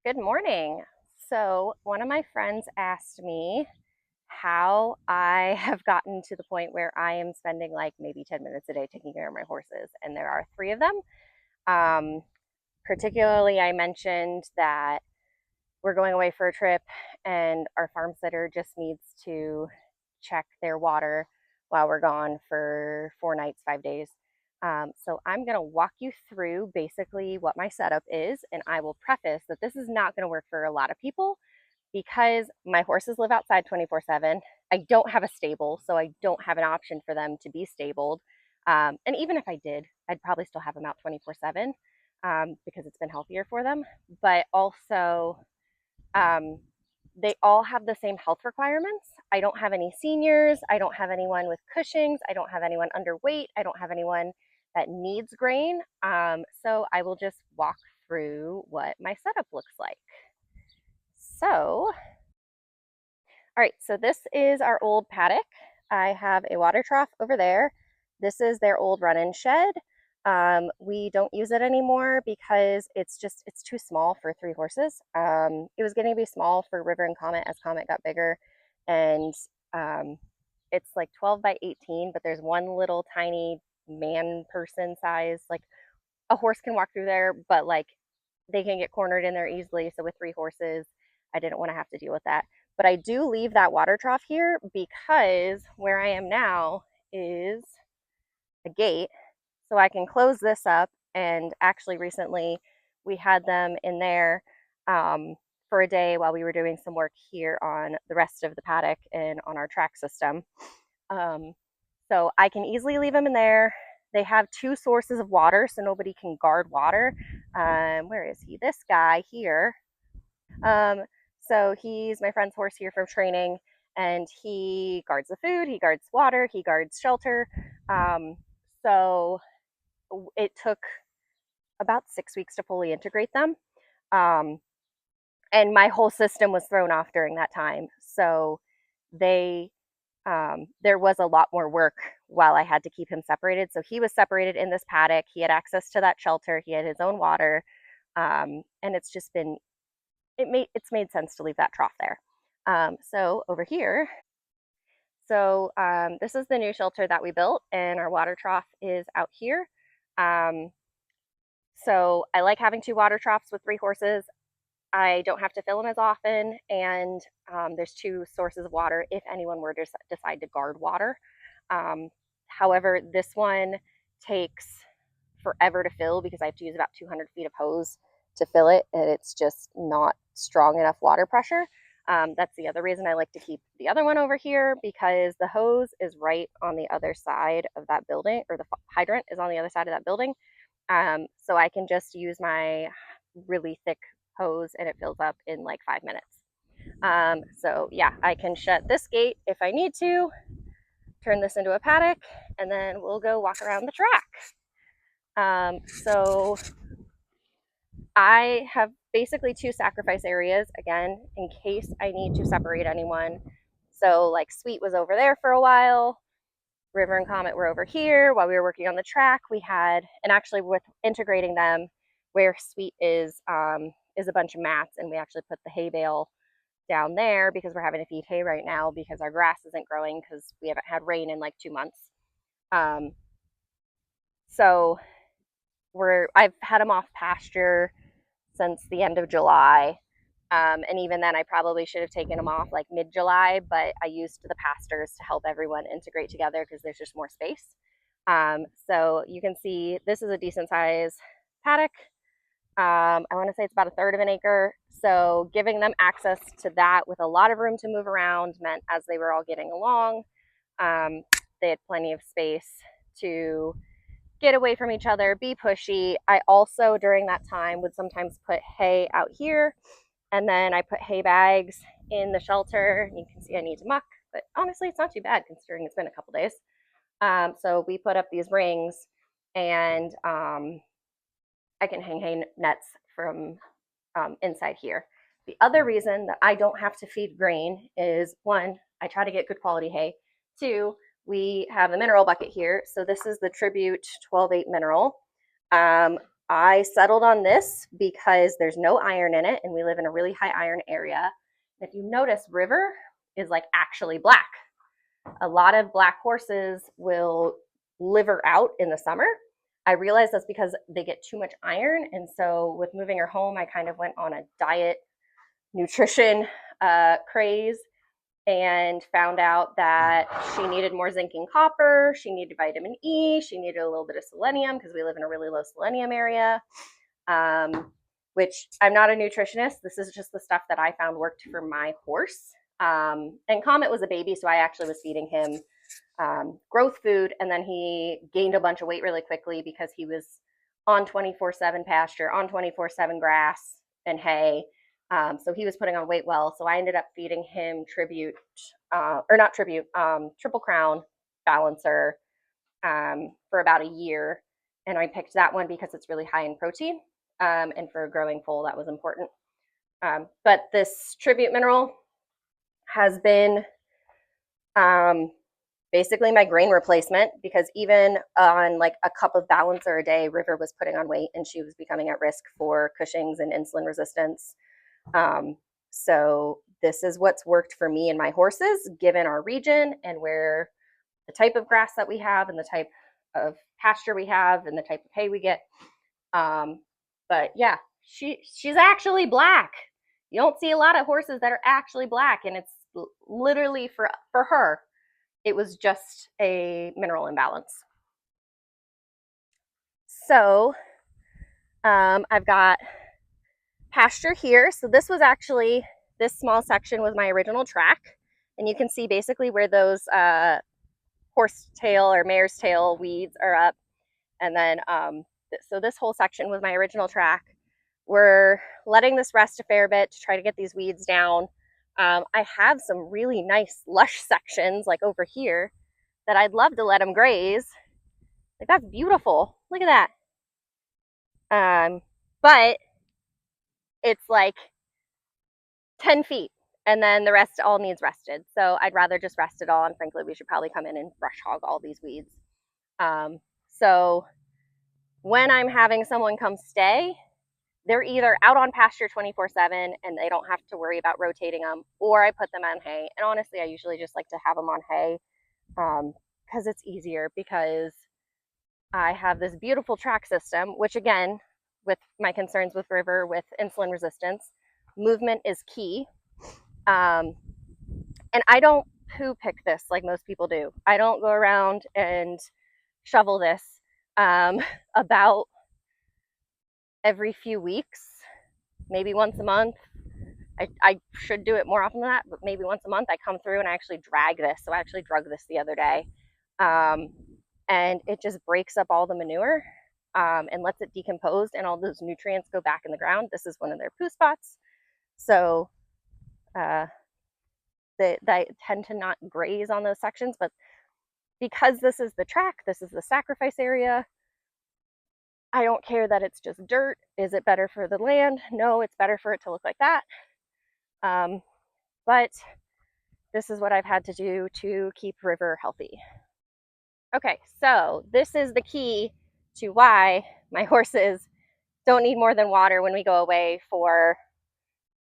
Good morning. So, one of my friends asked me how I have gotten to the point where I am spending like maybe 10 minutes a day taking care of my horses, and there are three of them. Um, Particularly, I mentioned that we're going away for a trip, and our farm sitter just needs to check their water while we're gone for 4 nights, 5 days. So I'm going to walk you through basically what my setup is, and I will preface that this is not going to work for a lot of people because my horses live outside 24/7. I don't have a stable, so I don't have an option for them to be stabled. And even if I did, I'd probably still have them out 24/7 because it's been healthier for them. But also, um, they all have the same health requirements. I don't have any seniors. I don't have anyone with Cushing's. I don't have anyone underweight. I don't have anyone that needs grain. So I will just walk through what my setup looks like. So, all right, so this is our old paddock. I have a water trough over there. This is their old run-in shed. We don't use it anymore because it's too small for three horses. It was going to be small for River and Comet as Comet got bigger, and um, it's like 12 by 18, but there's one little tiny man person size, like a horse can walk through there, but like they can get cornered in there easily. So with three horses, I didn't want to have to deal with that. But I do leave that water trough here because where I am now is a gate. So I can close this up. And actually, recently we had them in there for a day while we were doing some work here on the rest of the paddock and on our track system. Um, so I can easily leave them in there. They have two sources of water, so nobody can guard water. Where is he? This guy here. So he's my friend's horse here from training, and he guards the food, he guards water, he guards shelter. Um, so it took about 6 weeks to fully integrate them. Um, and my whole system was thrown off during that time. So they there was a lot more work while I had to keep him separated. So he was separated in this paddock. He had access to that shelter. He had his own water, and it's made sense to leave that trough there. So over here, this is the new shelter that we built, and our water trough is out here. Um, so I like having two water troughs with three horses. I don't have to fill them as often, and there's two sources of water if anyone were to decide to guard water. Um, However, this one takes forever to fill because I have to use about 200 feet of hose to fill it, and it's just not strong enough water pressure. That's the other reason I like to keep the other one over here because the hose is right on the other side of that building, or the hydrant is on the other side of that building. So I can just use my really thick hose and it fills up in like 5 minutes. So yeah, I can shut this gate if I need to, turn this into a paddock, and then we'll go walk around the track. So I have basically two sacrifice areas, again, in case I need to separate anyone. So like Sweet was over there for a while. River and Comet were over here while we were working on the track. We had, and actually with integrating them, where Sweet is a bunch of mats, and we actually put the hay bale down there because we're having to feed hay right now because our grass isn't growing because we haven't had rain in like 2 months. Um, so I've had them off pasture since the end of July. And even then, I probably should have taken them off like mid July, but I used the pastures to help everyone integrate together because there's just more space. So you can see this is a decent size paddock. I want to say it's about a third of an acre. So giving them access to that with a lot of room to move around meant as they were all getting along, um, they had plenty of space to get away from each other, be pushy. I also, during that time, would sometimes put hay out here, and then I put hay bags in the shelter. You can see I need to muck, but honestly, it's not too bad considering it's been a couple days. So we put up these rings, and I can hang hay nets from inside here. The other reason that I don't have to feed grain is one, I try to get good quality hay. Two, we have the mineral bucket here. So this is the Tribute 12/8 mineral. Um, I settled on this because there's no iron in it and we live in a really high iron area. If you notice, River is like actually black. A lot of black horses will liver out in the summer. I realized that's because they get too much iron. And so with moving her home, I kind of went on a diet nutrition craze and found out that she needed more zinc and copper. She needed vitamin E. She needed a little bit of selenium because we live in a really low selenium area, which I'm not a nutritionist. This is just the stuff that I found worked for my horse. And Comet was a baby, so I actually was feeding him growth food, and then he gained a bunch of weight really quickly because he was on 24/7 pasture, on 24/7 grass and hay. So he was putting on weight well. So I ended up feeding him Tribute, or not Tribute, Triple Crown Balancer for about a year. And I picked that one because it's really high in protein. And for a growing foal, that was important. But this Tribute mineral has been basically my grain replacement, because even on like a cup of Balancer a day, River was putting on weight and she was becoming at risk for Cushing's and insulin resistance. So this is what's worked for me and my horses, given our region and where the type of grass that we have and the type of pasture we have and the type of hay we get. But yeah, she's actually black. You don't see a lot of horses that are actually black, and it's literally for her, it was just a mineral imbalance. So I've got pasture here. So this was actually, this small section was my original track. And you can see basically where those horsetail or mare's tail weeds are up. And then, so this whole section was my original track. We're letting this rest a fair bit to try to get these weeds down. I have some really nice lush sections like over here that I'd love to let them graze. Like, that's beautiful. Look at that. But it's like 10 feet and then the rest all needs rested. So I'd rather just rest it all. And frankly, we should probably come in and brush hog all these weeds. So when I'm having someone come stay, they're either out on pasture 24/7 and they don't have to worry about rotating them, or I put them on hay. And honestly, I usually just like to have them on hay because it's easier, because I have this beautiful track system, which again, with my concerns with River with insulin resistance, movement is key. And I don't poo pick this like most people do. I don't go around and shovel this about every few weeks, maybe once a month. I should do it more often than that, but maybe once a month I come through and I actually drag this. So I actually drug this the other day. And it just breaks up all the manure and lets it decompose, and all those nutrients go back in the ground. This is one of their poo spots. So they tend to not graze on those sections, but because this is the track, this is the sacrifice area, I don't care that it's just dirt. Is it better for the land? No, it's better for it to look like that. But this is what I've had to do to keep River healthy. Okay, so this is the key to why my horses don't need more than water when we go away for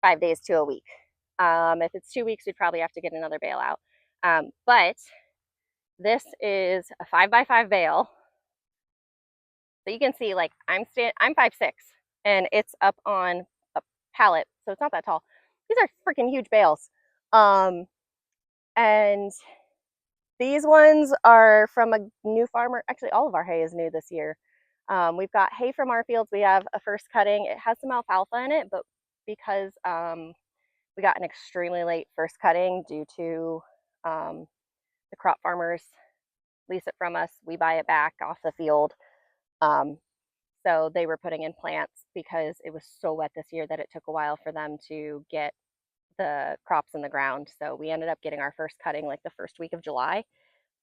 5 days to a week. If it's 2 weeks, we'd probably have to get another bailout. But this is a 5x5 bale. So you can see, like, I'm 5'6", and it's up on a pallet, so it's not that tall. These are freaking huge bales. And these ones are from a new farmer. Actually, all of our hay is new this year. We've got hay from our fields. We have a first cutting. It has some alfalfa in it, but because we got an extremely late first cutting due to the crop farmers lease it from us, we buy it back off the field. So they were putting in plants because it was so wet this year that it took a while for them to get the crops in the ground. So we ended up getting our first cutting like the first week of July.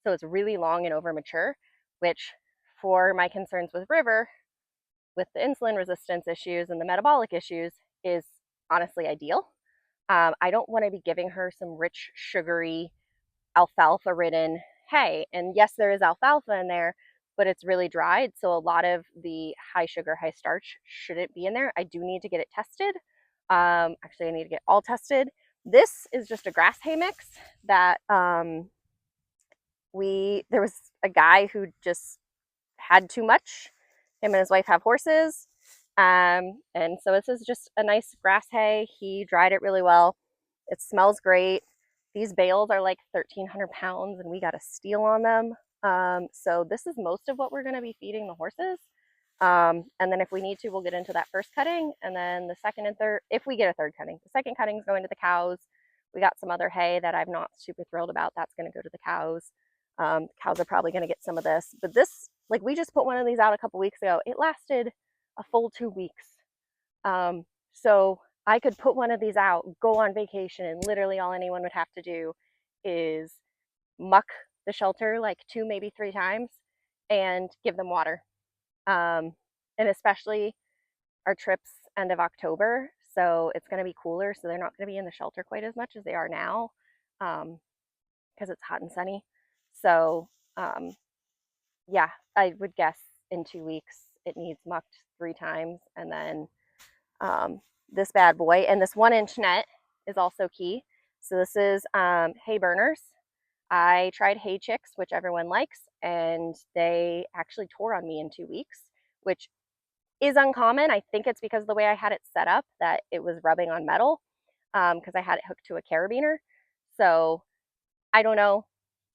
So it's really long and over mature, which for my concerns with River, with the insulin resistance issues and the metabolic issues, is honestly ideal. I don't want to be giving her some rich, sugary, alfalfa ridden hay. And yes, there is alfalfa in there, but it's really dried. So a lot of the high sugar, high starch shouldn't be in there. I do need to get it tested. Actually, I need to get all tested. This is just a grass hay mix that there was a guy who just had too much. Him and his wife have horses. And so this is just a nice grass hay. He dried it really well. It smells great. These bales are like 1,300 pounds and we got a steal on them. So this is most of what we're going to be feeding the horses. And then if we need to, we'll get into that first cutting. And then the second and third, if we get a third cutting, the second cutting is going to the cows. We got some other hay that I'm not super thrilled about. That's going to go to the cows. Cows are probably going to get some of this. But this, like, we just put one of these out a couple weeks ago. It lasted a full 2 weeks. So I could put one of these out, go on vacation, and literally all anyone would have to do is muck the shelter like 2, maybe 3 times and give them water. And especially our trips end of October, so it's going to be cooler, so they're not going to be in the shelter quite as much as they are now because it's hot and sunny. So yeah, I would guess in 2 weeks it needs mucked 3 times, and then this bad boy, and this 1-inch net is also key. So this is hay burners. I tried Hay Chicks, which everyone likes, and they actually tore on me in 2 weeks, which is uncommon. I think it's because of the way I had it set up that it was rubbing on metal because I had it hooked to a carabiner. So I don't know.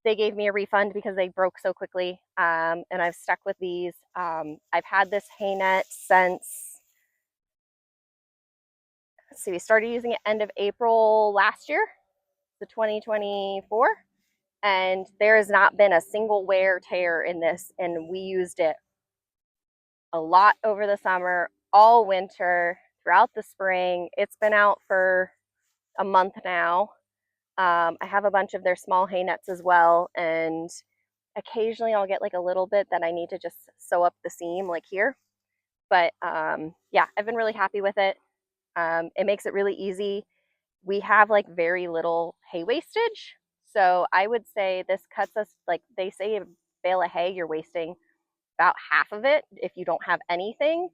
They gave me a refund because they broke so quickly, and I've stuck with these. I've had this hay net since, let's see, we started using it end of April last year, the 2024, and there has not been a single wear tear in this, and we used it a lot over the summer, all winter, throughout the spring. It's been out for a month now. I have a bunch of their small hay nets as well, and occasionally I'll get like a little bit that I need to just sew up the seam like here. But yeah, I've been really happy with it. It makes it really easy. We have like very little hay wastage. So I would say this cuts us, like they say, a bale of hay, you're wasting about half of it if you don't have anything.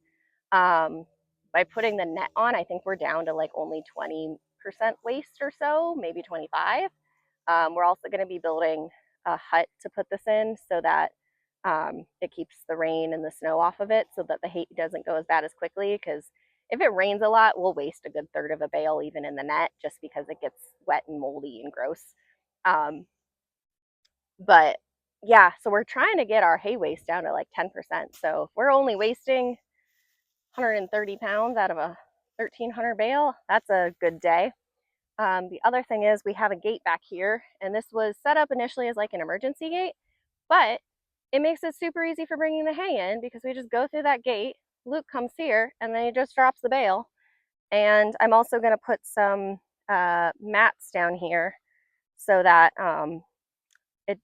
By putting the net on, I think we're down to like only 20% waste or so, maybe 25. We're also going to be building a hut to put this in so that it keeps the rain and the snow off of it so that the hay doesn't go as bad as quickly, because if it rains a lot, we'll waste a good third of a bale even in the net just because it gets wet and moldy and gross. But yeah, so we're trying to get our hay waste down to like 10%. So if we're only wasting 130 pounds out of a 1,300 bale, that's a good day. The other thing is we have a gate back here, and this was set up initially as like an emergency gate, but it makes it super easy for bringing the hay in because we just go through that gate. Luke comes here, and then he just drops the bale. And I'm also going to put some mats down here so that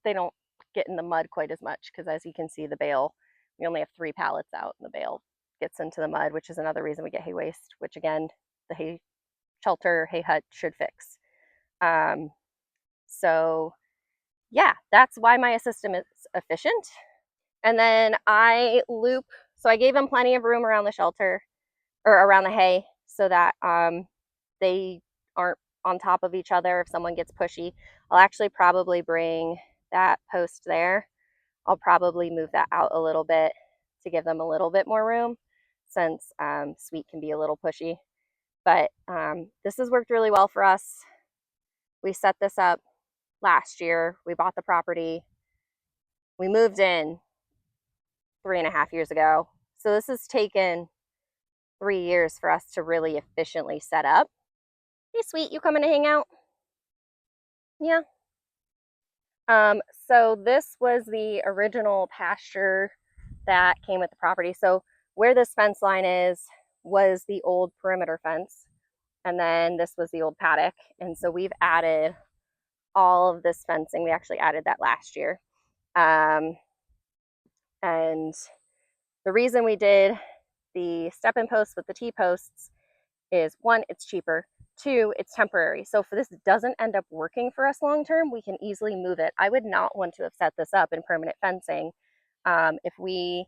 they don't get in the mud quite as much, because as you can see, the bale, we only have 3 pallets out, and the bale gets into the mud, which is another reason we get hay waste, which again, the hay shelter, hay hut should fix. So yeah, that's why my system is efficient. And then I loop, so I gave them plenty of room around the shelter or around the hay so that they aren't on top of each other if someone gets pushy. I'll actually probably bring that post there. I'll probably move that out a little bit to give them a little bit more room, since Sweet can be a little pushy. But this has worked really well for us. We set this up last year. We bought the property. We moved in 3.5 years ago. So this has taken 3 years for us to really efficiently set up. Hey, Sweet, you coming to hang out? Yeah. So this was the original pasture that came with the property. So where this fence line is was the old perimeter fence, and then this was the old paddock. And so we've added all of this fencing. We actually added that last year. And the reason we did the step-in posts with the T-posts is, 1, it's cheaper. 2, it's temporary. So if this doesn't end up working for us long term, we can easily move it. I would not want to have set this up in permanent fencing If we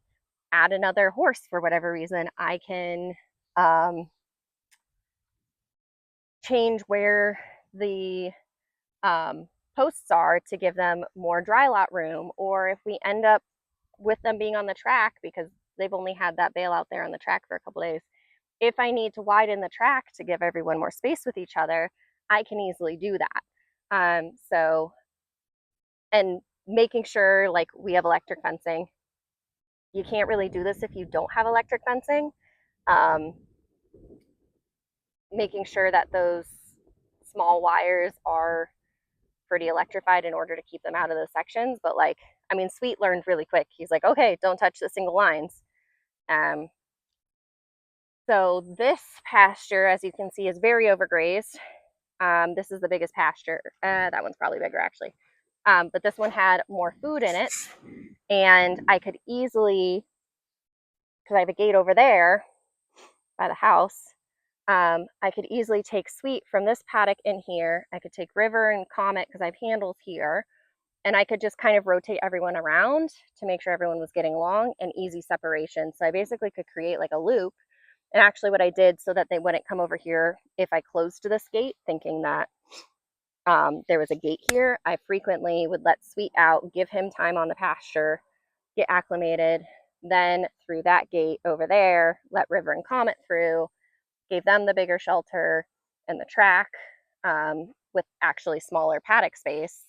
add another horse for whatever reason, I can um, change where the posts are to give them more dry lot room. Or if we end up with them being on the track because they've only had that bale out there on the track for a couple days, if I need to widen the track to give everyone more space with each other, I can easily do that. So, and making sure like we have electric fencing. You can't really do this if you don't have electric fencing. Um, Making sure that those small wires are pretty electrified in order to keep them out of those sections. But like, I mean, Sweet learned really quick. He's like, okay, don't touch the single lines. Um, so this pasture, as you can see, is very overgrazed. This is the biggest pasture. That one's probably bigger actually. But this one had more food in it, and I could easily, because I have a gate over there by the house, I could easily take Sweet from this paddock in here. I could take River and Comet because I have handles here, and I could just kind of rotate everyone around to make sure everyone was getting along and easy separation. So I basically could create like a loop. And actually what I did so that they wouldn't come over here if I closed this gate, thinking that there was a gate here, I frequently would let Sweet out, give him time on the pasture, get acclimated, then through that gate over there, let River and Comet through, gave them the bigger shelter and the track with actually smaller paddock space.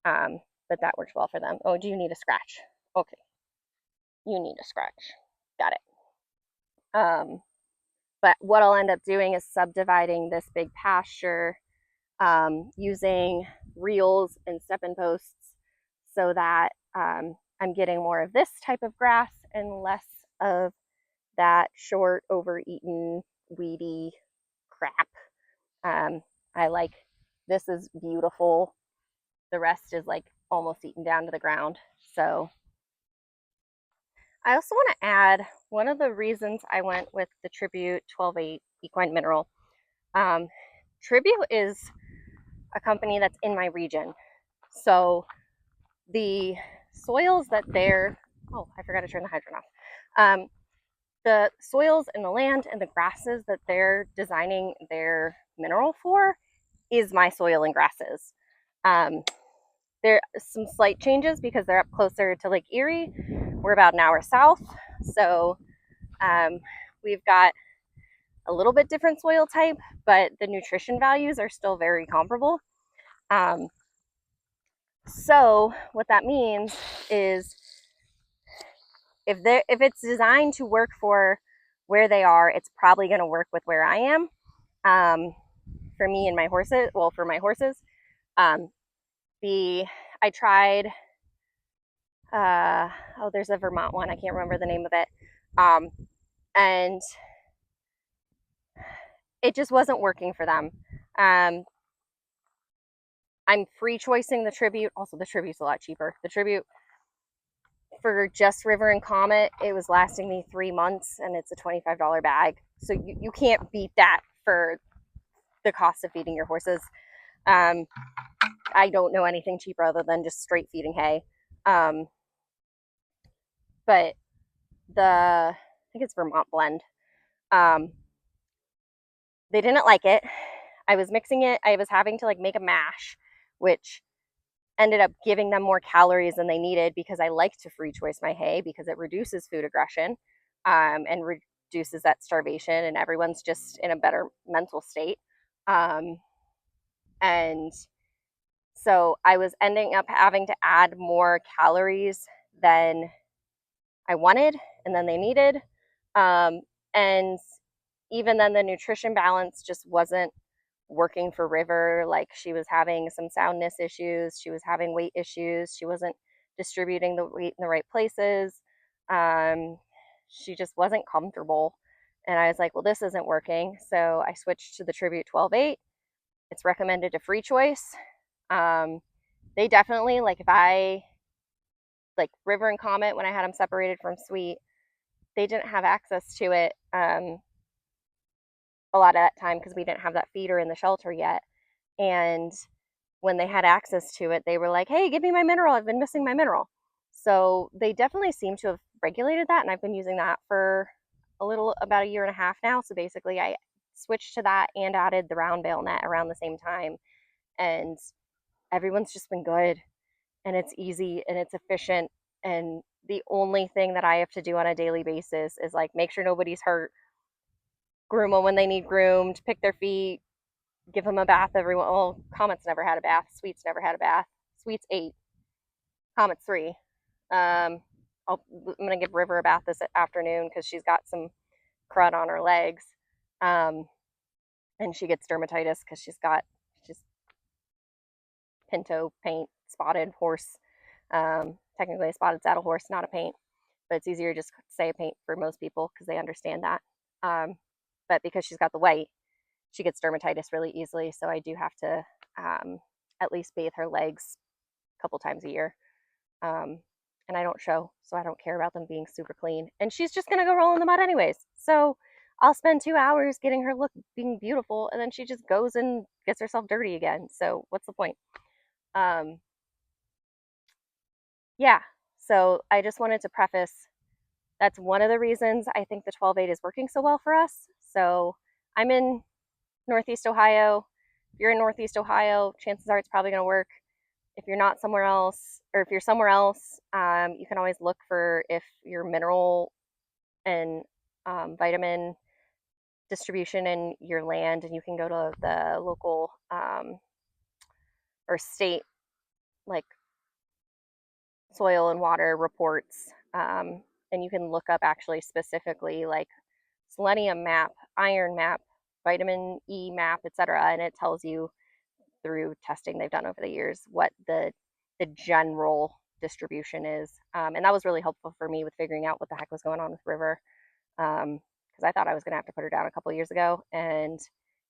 But that works well for them. Oh, do you need a scratch? Okay, you need a scratch. Got it. But what I'll end up doing is subdividing this big pasture using reels and stepping posts so that I'm getting more of this type of grass and less of that short, overeaten, weedy crap. I like, this is beautiful. The rest is like almost eaten down to the ground. So I also want to add one of the reasons I went with the Tribute 12-8 equine mineral. Tribute is a company that's in my region. So the soils that they're, oh, I forgot to turn the hydrant off. The soils and the land and the grasses that they're designing their mineral for is my soil and grasses. There are some slight changes because they're up closer to Lake Erie. We're about an hour south. So we've got a little bit different soil type, but the nutrition values are still very comparable. So what that means is if it's designed to work for where they are, it's probably going to work with where I am. For me and my horses, well, for my horses, I tried. There's a Vermont one. I can't remember the name of it, and it just wasn't working for them. I'm free choicing the Tribute. Also, the Tribute's a lot cheaper. The Tribute for just River and Comet, it was lasting me 3 months, and it's a $25 bag. So you can't beat that for the cost of feeding your horses. I don't know anything cheaper other than just straight feeding hay. But I think it's Vermont Blend. They didn't like it. I was mixing it. I was having to like make a mash, which ended up giving them more calories than they needed because I like to free choice my hay because it reduces food aggression and reduces that starvation, and everyone's just in a better mental state. And so I was ending up having to add more calories than I wanted and then they needed. And even then, the nutrition balance just wasn't working for River. Like, she was having some soundness issues, she was having weight issues, she wasn't distributing the weight in the right places. She just wasn't comfortable. And I was like, well, this isn't working. So I switched to the Tribute 12-8. It's recommended to free choice. They definitely, like, if I, like River and Comet, when I had them separated from Sweet, they didn't have access to it a lot of that time because we didn't have that feeder in the shelter yet. And when they had access to it, they were like, hey, give me my mineral. I've been missing my mineral. So they definitely seem to have regulated that, and I've been using that for about a year and a half now. So basically, I switched to that and added the round bale net around the same time, and everyone's just been good, and it's easy and it's efficient. And the only thing that I have to do on a daily basis is like make sure nobody's hurt, groom them when they need groomed, pick their feet, give them a bath every. Well, Comet's never had a bath. Sweet's never had a bath. Sweet's 8. Comet's 3. I'm gonna give River a bath this afternoon because she's got some crud on her legs, um, and she gets dermatitis because she's got just pinto paint spotted horse. Technically, a spotted saddle horse, not a paint, but it's easier just to say a paint for most people because they understand that. But because she's got the white, she gets dermatitis really easily. So I do have to at least bathe her legs a couple times a year. And I don't show, so I don't care about them being super clean. And she's just gonna go roll in the mud anyways. So I'll spend 2 hours getting her look being beautiful, and then she just goes and gets herself dirty again. So what's the point? Um, yeah. So I just wanted to preface that's one of the reasons I think the 12/8 is working so well for us. So I'm in Northeast Ohio. If you're in Northeast Ohio, chances are it's probably going to work. If you're not somewhere else, or if you're somewhere else, you can always look for if your mineral and vitamin distribution in your land, and you can go to the local or state like soil and water reports, and you can look up actually specifically like selenium map, iron map, vitamin E map, etc., and it tells you through testing they've done over the years what the general distribution is. And that was really helpful for me with figuring out what the heck was going on with River, because I thought I was going to have to put her down a couple of years ago, and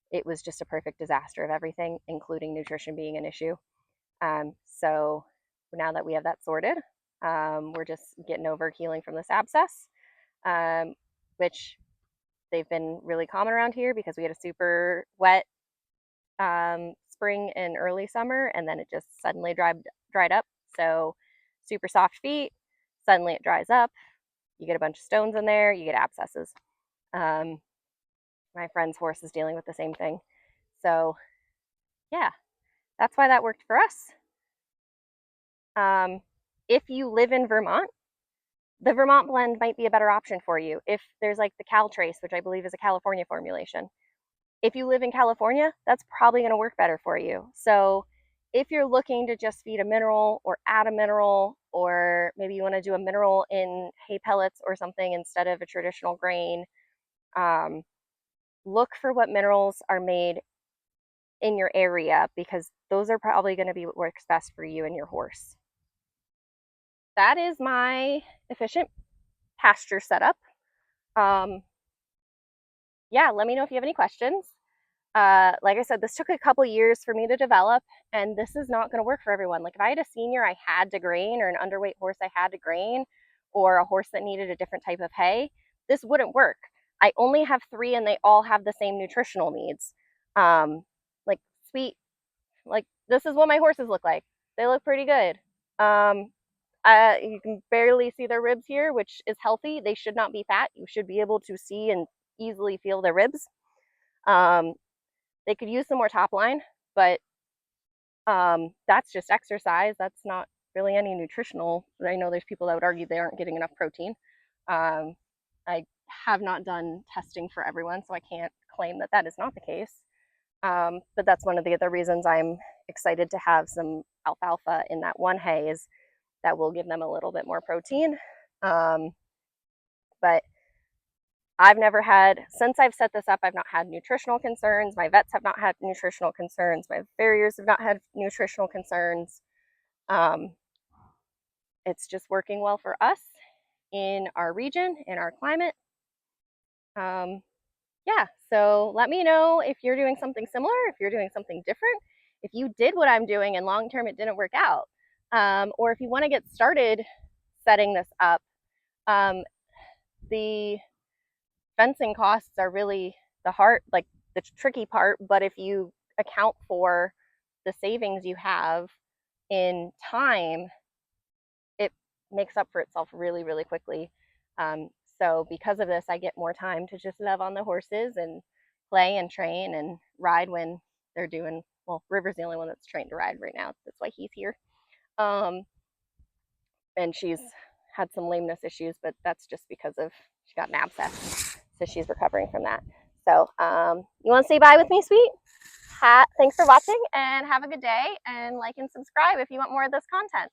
it was just a perfect disaster of everything, including nutrition being an issue. So now that we have that sorted, we're just getting over healing from this abscess, which they've been really common around here because we had a super wet spring and early summer, and then it just suddenly dried up. So super soft feet, suddenly it dries up. You get a bunch of stones in there, you get abscesses. Um, my friend's horse is dealing with the same thing. So yeah, that's why that worked for us. If you live in Vermont, the Vermont blend might be a better option for you. If there's like the Cal Trace, which I believe is a California formulation, if you live in California, that's probably going to work better for you. So if you're looking to just feed a mineral or add a mineral, or maybe you want to do a mineral in hay pellets or something instead of a traditional grain, look for what minerals are made in your area because those are probably going to be what works best for you and your horse. That is my efficient pasture setup. Yeah, let me know if you have any questions. Like I said, this took a couple years for me to develop, and this is not going to work for everyone. Like if I had a senior I had to grain, or an underweight horse I had to grain, or a horse that needed a different type of hay, this wouldn't work. I only have 3, and they all have the same nutritional needs. Like Sweet, like this is what my horses look like. They look pretty good. You can barely see their ribs here, which is healthy. They should not be fat. You should be able to see and easily feel their ribs. They could use some more top line, but that's just exercise. That's not really any nutritional. I know there's people that would argue they aren't getting enough protein. I have not done testing for everyone, so I can't claim that that is not the case. But that's one of the other reasons I'm excited to have some alfalfa in that one hay, is that will give them a little bit more protein. But I've never had, since I've set this up, I've not had nutritional concerns. My vets have not had nutritional concerns. My farriers have not had nutritional concerns. It's just working well for us in our region, in our climate. Yeah, so let me know if you're doing something similar, if you're doing something different, if you did what I'm doing and long term it didn't work out, or if you want to get started setting this up. The fencing costs are really the tricky part, but if you account for the savings you have in time, it makes up for itself really, really quickly. So because of this, I get more time to just love on the horses and play and train and ride when they're doing well. River's the only one that's trained to ride right now. That's why he's here. Um, and she's had some lameness issues, but that's just because of she got an abscess, so she's recovering from that. So you want to say bye with me, sweet? Thanks for watching and have a good day, and like and subscribe if you want more of this content.